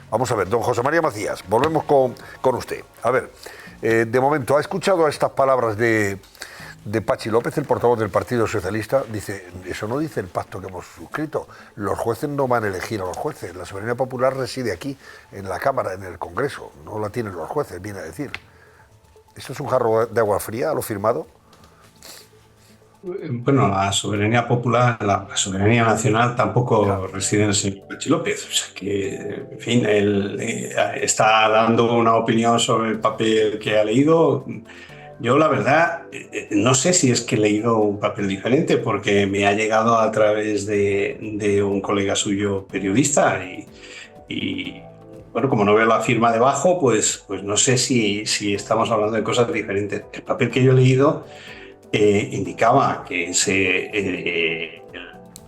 Vamos a ver, don José María Macías, volvemos con usted. A ver, de momento, ¿ha escuchado estas palabras de Pachi López, el portavoz del Partido Socialista? Dice, eso no dice el pacto que hemos suscrito. Los jueces no van a elegir a los jueces. La soberanía popular reside aquí, en la Cámara, en el Congreso. No la tienen los jueces, viene a decir. ¿Esto es un jarro de agua fría, lo firmado? Bueno, la soberanía popular, la soberanía nacional tampoco reside en el señor Pachi López. O sea que, en fin, él está dando una opinión sobre el papel que ha leído. Yo, la verdad, no sé si es que he leído un papel diferente, porque me ha llegado a través de un colega suyo periodista y, bueno, como no veo la firma debajo, pues no sé si estamos hablando de cosas diferentes. El papel que yo he leído indicaba que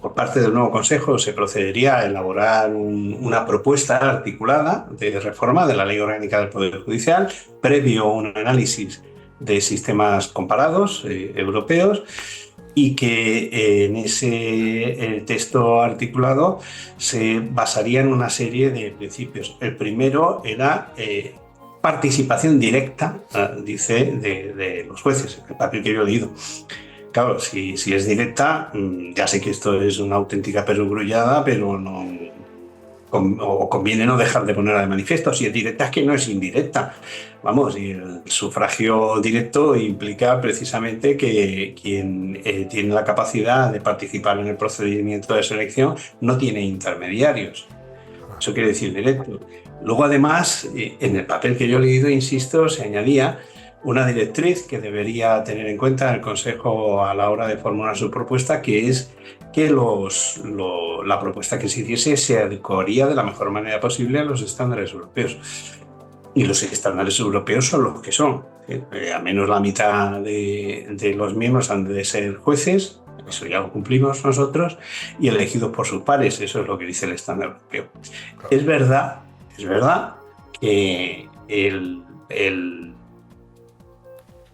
por parte del nuevo Consejo se procedería a elaborar una propuesta articulada de reforma de la Ley Orgánica del Poder Judicial, previo a un análisis de sistemas comparados europeos, y que en ese texto articulado se basaría en una serie de principios. El primero era participación directa, dice, de los jueces, el papel que yo he leído. Claro, si es directa, ya sé que esto es una auténtica perogrullada, pero no, o conviene no dejar de ponerla de manifiesto. Si es directa, es que no es indirecta. Vamos, y el sufragio directo implica precisamente que quien tiene la capacidad de participar en el procedimiento de selección no tiene intermediarios. Eso quiere decir directo. Luego, además, en el papel que yo he leído, insisto, se añadía una directriz que debería tener en cuenta el Consejo a la hora de formular su propuesta, que es que la propuesta que se hiciese se adecuaría de la mejor manera posible a los estándares europeos. Y los estándares europeos son los que son. A menos la mitad de los miembros han de ser jueces, eso ya lo cumplimos nosotros, y elegidos por sus pares, eso es lo que dice el estándar europeo. Es verdad que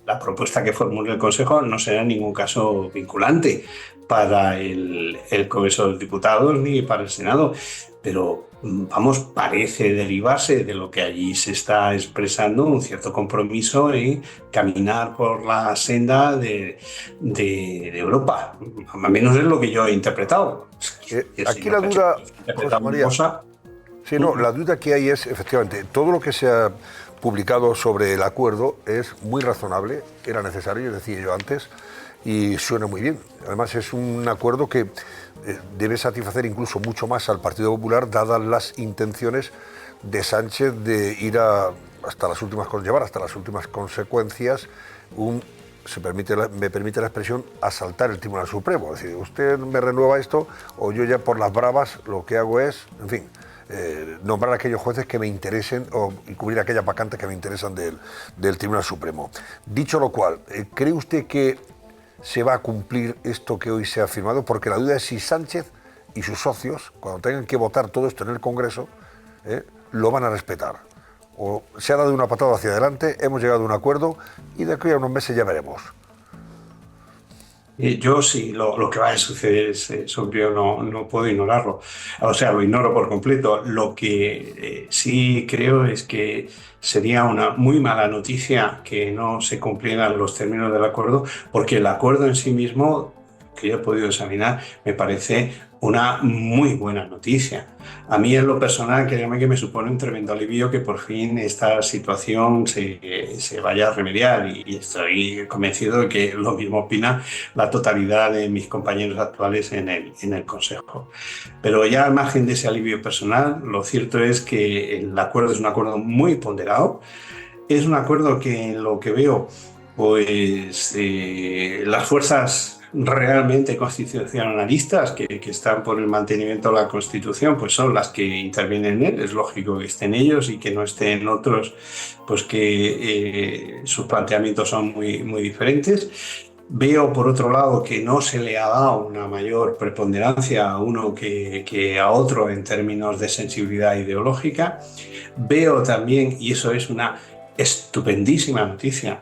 la propuesta que formule el Consejo no será en ningún caso vinculante para el Congreso de los Diputados ni para el Senado, pero vamos, parece derivarse de lo que allí se está expresando un cierto compromiso en caminar por la senda de Europa. Al menos es lo que yo he interpretado. Aquí la duda, José María, sí, no, la duda que hay es, efectivamente, todo lo que se ha publicado sobre el acuerdo es muy razonable, era necesario, decía yo antes, y suena muy bien. Además es un acuerdo que debe satisfacer incluso mucho más al Partido Popular, dadas las intenciones de Sánchez de ir llevar hasta las últimas consecuencias me permite la expresión, asaltar el Tribunal Supremo. Es decir, usted me renueva esto o yo ya por las bravas lo que hago es, en fin, nombrar a aquellos jueces que me interesen y cubrir aquellas vacantes que me interesan del Tribunal Supremo. Dicho lo cual, ¿cree usted que se va a cumplir esto que hoy se ha firmado? Porque la duda es si Sánchez y sus socios, cuando tengan que votar todo esto en el Congreso, lo van a respetar. O se ha dado una patada hacia adelante, hemos llegado a un acuerdo y de aquí a unos meses ya veremos. Yo sí, lo que va a suceder es obvio, no puedo ignorarlo. O sea, lo ignoro por completo. Lo que sí creo es que sería una muy mala noticia que no se cumplieran los términos del acuerdo, porque el acuerdo en sí mismo, que yo he podido examinar, me parece una muy buena noticia. A mí, en lo personal, créame que me supone un tremendo alivio que por fin esta situación se vaya a remediar, y estoy convencido de que lo mismo opina la totalidad de mis compañeros actuales en el Consejo. Pero ya al margen de ese alivio personal, lo cierto es que el acuerdo es un acuerdo muy ponderado, es un acuerdo que, en lo que veo, pues las fuerzas realmente constitucionalistas que están por el mantenimiento de la Constitución, pues son las que intervienen en él. Es lógico que estén ellos y que no estén otros, pues que sus planteamientos son muy diferentes. Veo, por otro lado, que no se le ha dado una mayor preponderancia a uno que a otro en términos de sensibilidad ideológica. Veo también, y eso es una estupendísima noticia,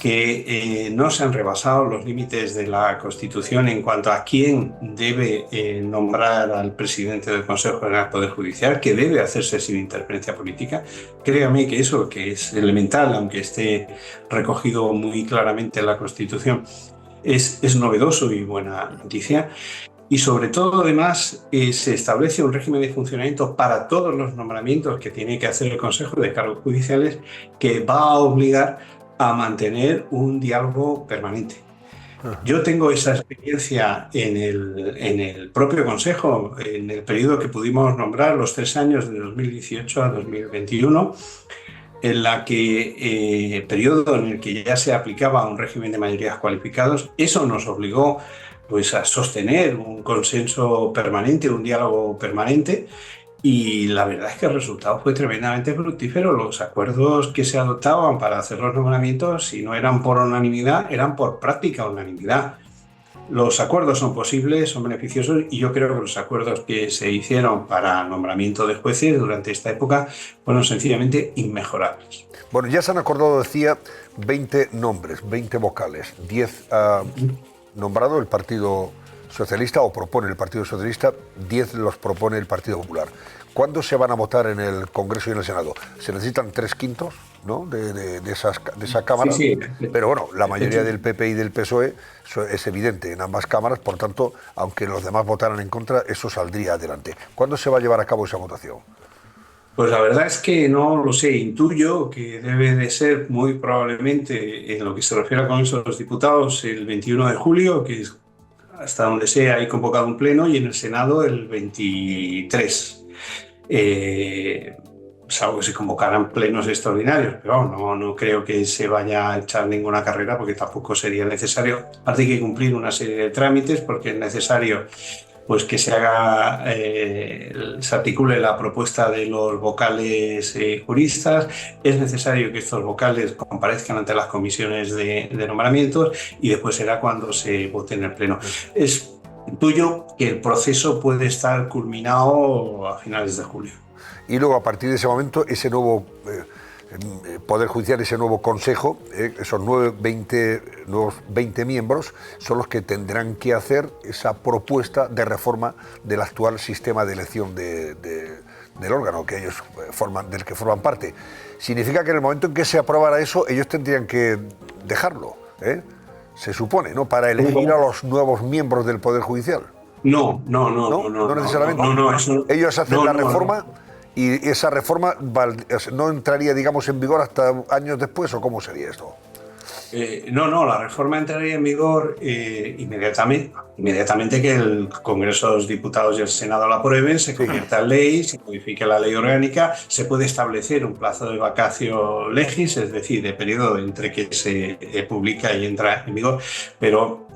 que no se han rebasado los límites de la Constitución en cuanto a quién debe nombrar al presidente del Consejo General del Poder Judicial, que debe hacerse sin interferencia política. Créame que eso, que es elemental, aunque esté recogido muy claramente en la Constitución, es novedoso y buena noticia. Y sobre todo, además, se establece un régimen de funcionamiento para todos los nombramientos que tiene que hacer el Consejo de Cargos Judiciales, que va a obligar a mantener un diálogo permanente. Yo tengo esa experiencia en el propio Consejo, en el periodo que pudimos nombrar, los 3 años de 2018 a 2021, en la que periodo en el que ya se aplicaba un régimen de mayorías cualificadas. Eso nos obligó pues a sostener un consenso permanente, un diálogo permanente, y la verdad es que el resultado fue tremendamente fructífero. Los acuerdos que se adoptaban para hacer los nombramientos, si no eran por unanimidad, eran por práctica unanimidad. Los acuerdos son posibles, son beneficiosos, y yo creo que los acuerdos que se hicieron para nombramiento de jueces durante esta época fueron sencillamente inmejorables. Bueno, ya se han acordado, decía, 20 nombres, 20 vocales, 10 nombrado el Partido Socialista, o propone el Partido Socialista, 10 los propone el Partido Popular. ¿Cuándo se van a votar en el Congreso y en el Senado? Se necesitan 3/5, ¿no?, de esa Cámara. Sí. Pero bueno, la mayoría del PP y del PSOE es evidente en ambas cámaras, por tanto, aunque los demás votaran en contra, eso saldría adelante. ¿Cuándo se va a llevar a cabo esa votación? Pues la verdad es que no lo sé. Intuyo que debe de ser muy probablemente, en lo que se refiere al Congreso de los Diputados, el 21 de julio, que es hasta donde sea, hay convocado un pleno, y en el Senado el 23. Salvo que se convocaran plenos extraordinarios, pero no creo que se vaya a echar ninguna carrera, porque tampoco sería necesario. Aparte, hay que cumplir una serie de trámites, porque es necesario pues que se haga, se articule la propuesta de los vocales juristas. Es necesario que estos vocales comparezcan ante las comisiones de nombramientos, y después será cuando se vote en el Pleno. Es intuyo que el proceso puede estar culminado a finales de julio. Y luego, a partir de ese momento, ese nuevo Poder Judicial, ese nuevo Consejo, esos nuevos 20 miembros, son los que tendrán que hacer esa propuesta de reforma del actual sistema de elección del órgano que ellos del que forman parte. Significa que en el momento en que se aprobara eso, ellos tendrían que dejarlo, se supone, ¿no?, para elegir a los nuevos miembros del Poder Judicial. No necesariamente. Ellos hacen la reforma. ¿Y esa reforma no entraría, digamos, en vigor hasta años después, o cómo sería esto? La reforma entraría en vigor inmediatamente que el Congreso de los Diputados y el Senado la aprueben, se convierta en ley, se modifique la ley orgánica. Se puede establecer un plazo de vacatio legis, es decir, de periodo entre que se publica y entra en vigor, pero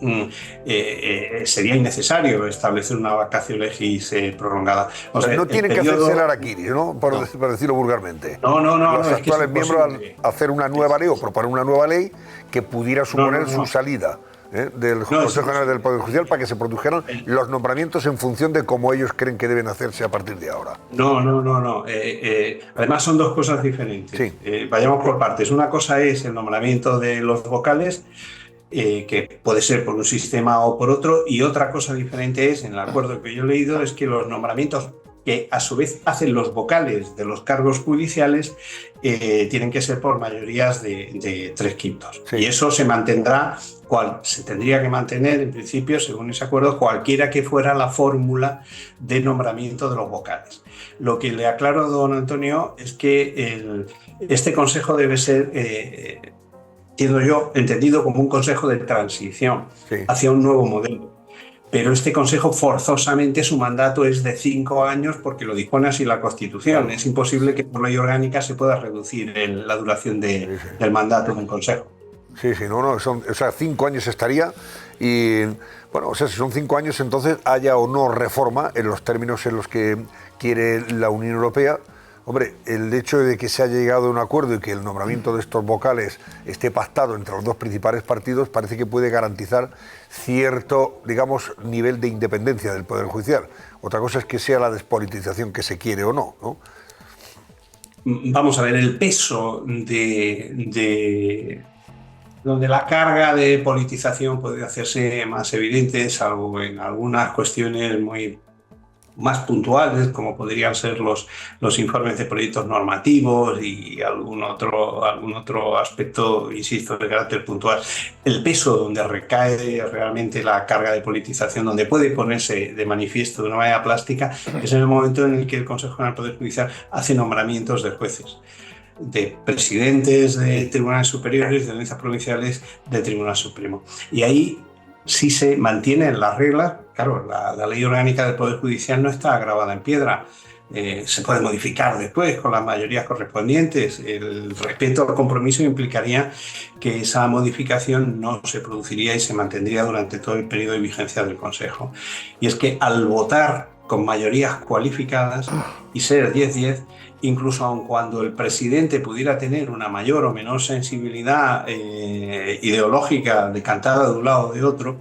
sería innecesario establecer una vacatio legis prolongada. O sea, no tienen que hacerse el araquiri, ¿no? Por decirlo vulgarmente. Los actuales miembros, al hacer una nueva ley o proponer una nueva ley que pudiera suponer su salida del Consejo General del Poder Judicial, para que se produjeran los nombramientos en función de cómo ellos creen que deben hacerse a partir de ahora. No. Además, son dos cosas diferentes. Sí. Vayamos por partes. Una cosa es el nombramiento de los vocales, que puede ser por un sistema o por otro, y otra cosa diferente es, en el acuerdo que yo he leído, es que los nombramientos que a su vez hacen los vocales de los cargos judiciales tienen que ser por mayorías de 3/5. Sí. Y eso se mantendrá, se tendría que mantener en principio, según ese acuerdo, cualquiera que fuera la fórmula de nombramiento de los vocales. Lo que le aclaro a don Antonio es que este consejo debe ser, entiendo yo, entendido como un consejo de transición hacia un nuevo modelo. Pero este Consejo, forzosamente, su mandato es de 5 años, porque lo dispone así la Constitución. Es imposible que por ley orgánica se pueda reducir la duración del mandato de un Consejo. Son 5 años estaría, y bueno, si son 5 años, entonces haya o no reforma en los términos en los que quiere la Unión Europea. Hombre, el hecho de que se haya llegado a un acuerdo y que el nombramiento de estos vocales esté pactado entre los dos principales partidos parece que puede garantizar cierto, digamos, nivel de independencia del Poder Judicial. Otra cosa es que sea la despolitización que se quiere o no, ¿no? Vamos a ver, el peso de donde la carga de politización puede hacerse más evidente, salvo en algunas cuestiones muy más puntuales, como podrían ser los informes de proyectos normativos y algún otro aspecto, insisto, de carácter puntual. El peso donde recae realmente la carga de politización, donde puede ponerse de manifiesto de una manera plástica, es en el momento en el que el Consejo General del Poder Judicial hace nombramientos de jueces, de presidentes de tribunales superiores, de audiencias provinciales, del Tribunal Supremo. Y ahí sí se mantienen las reglas. Claro, la ley orgánica del Poder Judicial no está grabada en piedra. Se puede modificar después con las mayorías correspondientes. El respeto al compromiso implicaría que esa modificación no se produciría y se mantendría durante todo el periodo de vigencia del Consejo. Y es que al votar con mayorías cualificadas y ser 10-10, incluso aun cuando el presidente pudiera tener una mayor o menor sensibilidad ideológica decantada de un lado o de otro,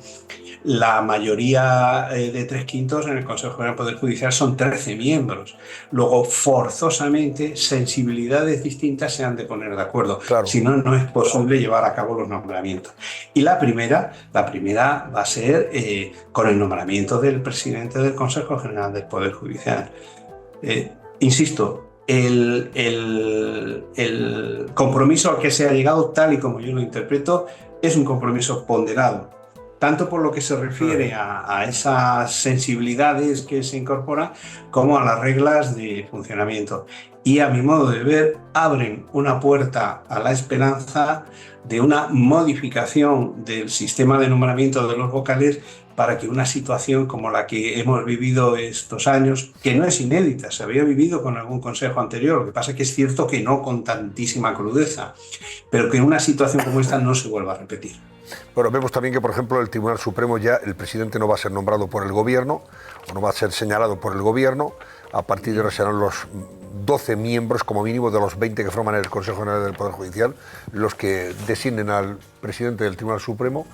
la mayoría de 3/5 en el Consejo General del Poder Judicial son 13 miembros. Luego, forzosamente, sensibilidades distintas se han de poner de acuerdo. Claro. Si no, no es posible llevar a cabo los nombramientos. Y la primera va a ser con el nombramiento del presidente del Consejo General del Poder Judicial. Insisto, el compromiso al que se ha llegado, tal y como yo lo interpreto, es un compromiso ponderado, tanto por lo que se refiere a esas sensibilidades que se incorporan, como a las reglas de funcionamiento. Y a mi modo de ver, abren una puerta a la esperanza de una modificación del sistema de nombramiento de los vocales, para que una situación como la que hemos vivido estos años, que no es inédita, se había vivido con algún consejo anterior, lo que pasa es que es cierto que no con tantísima crudeza, pero que una situación como esta no se vuelva a repetir. Bueno, vemos también que, por ejemplo, el Tribunal Supremo ya el presidente no va a ser nombrado por el gobierno, o no va a ser señalado por el gobierno. A partir de ahora serán los 12 miembros, como mínimo, de los 20 que forman el Consejo General del Poder Judicial, los que designen al presidente del Tribunal Supremo,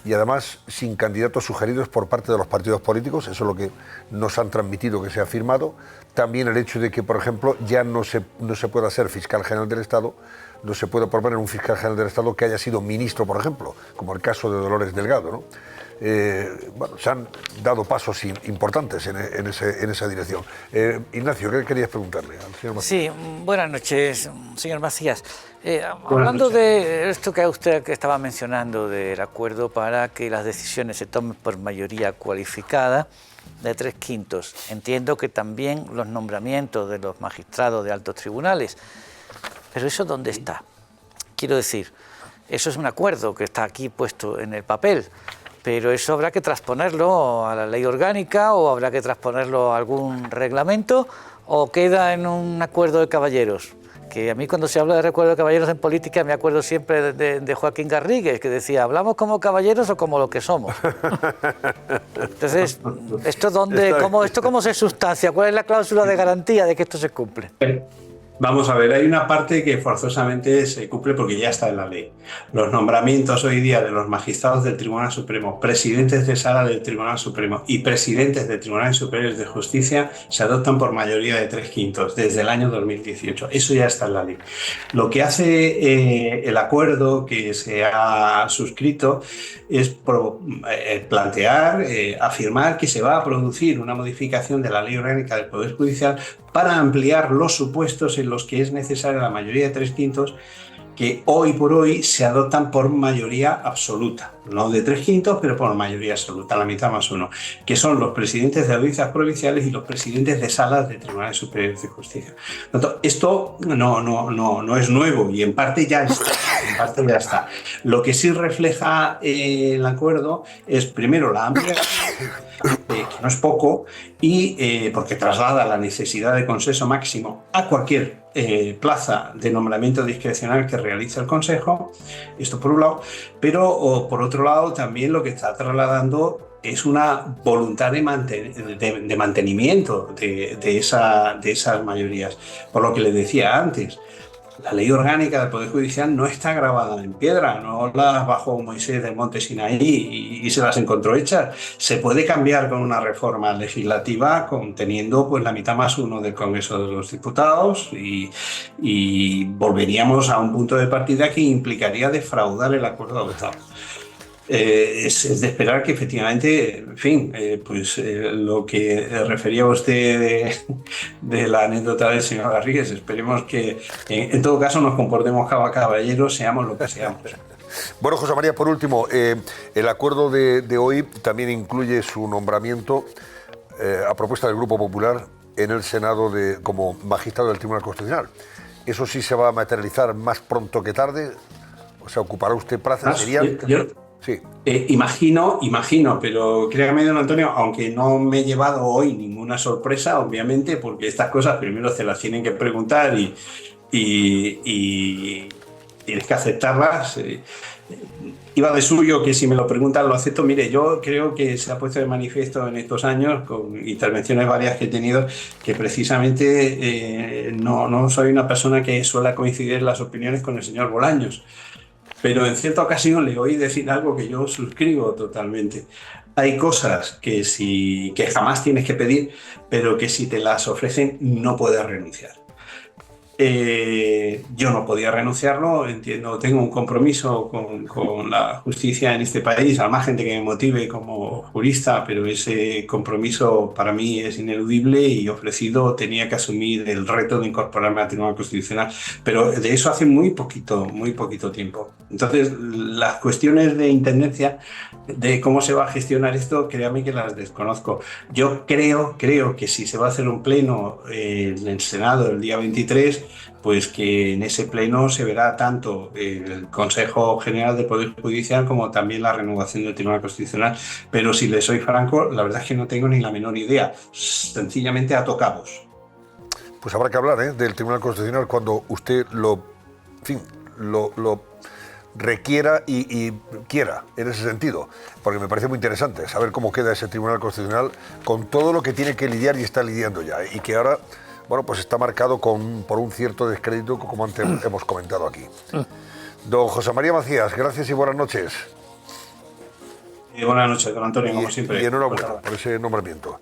y además sin candidatos sugeridos por parte de los partidos políticos. Eso es lo que nos han transmitido, que se ha firmado. También el hecho de que, por ejemplo, ya no se pueda ser fiscal general del Estado, no se puede proponer un fiscal general del Estado que haya sido ministro, por ejemplo, como el caso de Dolores Delgado, ¿no? Bueno, se han dado pasos importantes en esa dirección. Ignacio, ¿qué querías preguntarle al señor Macías? Sí, buenas noches, señor Macías. Hablando de esto que usted estaba mencionando, del acuerdo para que las decisiones se tomen por mayoría cualificada de 3/5, entiendo que también los nombramientos de los magistrados de altos tribunales, pero ¿eso dónde está? Quiero decir, eso es un acuerdo que está aquí puesto en el papel, pero eso habrá que transponerlo a la ley orgánica, o habrá que transponerlo a algún reglamento, o queda en un acuerdo de caballeros. Que a mí, cuando se habla de acuerdo de caballeros en política, me acuerdo siempre de Joaquín Garrigues, que decía, ¿hablamos como caballeros o como lo que somos? Entonces, ¿esto cómo se sustancia? ¿Cuál es la cláusula de garantía de que esto se cumple? Vamos a ver, hay una parte que forzosamente se cumple porque ya está en la ley. Los nombramientos hoy día de los magistrados del Tribunal Supremo, presidentes de sala del Tribunal Supremo y presidentes de Tribunales Superiores de Justicia se adoptan por mayoría de 3/5 desde el año 2018. Eso ya está en la ley. Lo que hace el acuerdo que se ha suscrito es plantear, afirmar que se va a producir una modificación de la ley orgánica del Poder Judicial para ampliar los supuestos en los que es necesaria la mayoría de 3/5, que hoy por hoy se adoptan por mayoría absoluta, no de 3/5, pero por mayoría absoluta, la mitad más uno, que son los presidentes de audiencias provinciales y los presidentes de salas de tribunales superiores de justicia. Esto no es nuevo y en parte ya está. Lo que sí refleja el acuerdo es, primero, la amplia, que no es poco, y porque traslada la necesidad de consenso máximo a cualquier plaza de nombramiento discrecional que realiza el Consejo. Esto por un lado, pero por otro lado también lo que está trasladando es una voluntad de mantenimiento de esas mayorías. Por lo que les decía antes, La ley orgánica del Poder Judicial no está grabada en piedra, no la bajó Moisés del monte Sinaí y se las encontró hechas. Se puede cambiar con una reforma legislativa conteniendo pues la mitad más uno del Congreso de los Diputados y volveríamos a un punto de partida que implicaría defraudar el acuerdo adoptado. Es de esperar que efectivamente, en fin, lo que refería usted de la anécdota del señor Garrigues, esperemos que en todo caso nos comportemos caballeros, seamos lo que seamos. Bueno, José María, por último, el acuerdo de hoy también incluye su nombramiento a propuesta del Grupo Popular en el Senado como magistrado del Tribunal Constitucional. ¿Eso sí se va a materializar más pronto que tarde? O sea, ¿ocupará usted plaza? Sí. Imagino, pero créame, don Antonio, aunque no me he llevado hoy ninguna sorpresa, obviamente, porque estas cosas primero se las tienen que preguntar y tienes que aceptarlas. Iba de suyo que si me lo preguntan lo acepto. Mire, yo creo que se ha puesto de manifiesto en estos años, con intervenciones varias que he tenido, que precisamente no soy una persona que suele coincidir en las opiniones con el señor Bolaños. Pero en cierta ocasión le oí decir algo que yo suscribo totalmente. Hay cosas que jamás tienes que pedir, pero que si te las ofrecen no puedes renunciar. Yo no podía renunciarlo, entiendo, tengo un compromiso con la justicia en este país, al margen de que me motive como jurista, pero ese compromiso para mí es ineludible y ofrecido tenía que asumir el reto de incorporarme al Tribunal Constitucional, pero de eso hace muy poquito tiempo. Entonces, las cuestiones de intendencia, de cómo se va a gestionar esto, créame que las desconozco. Yo creo que si se va a hacer un pleno en el Senado el día 23, pues que en ese pleno se verá tanto el Consejo General del Poder Judicial como también la renovación del Tribunal Constitucional. Pero si le soy franco, la verdad es que no tengo ni la menor idea. Sencillamente ato cabos. Pues habrá que hablar del Tribunal Constitucional cuando usted lo requiera y quiera, en ese sentido, porque me parece muy interesante saber cómo queda ese Tribunal Constitucional con todo lo que tiene que lidiar y está lidiando ya, y que ahora, bueno, pues está marcado por un cierto descrédito, como antes hemos comentado aquí. Don José María Macías, gracias y buenas noches. Buenas noches, don Antonio, como siempre. Y enhorabuena por ese nombramiento.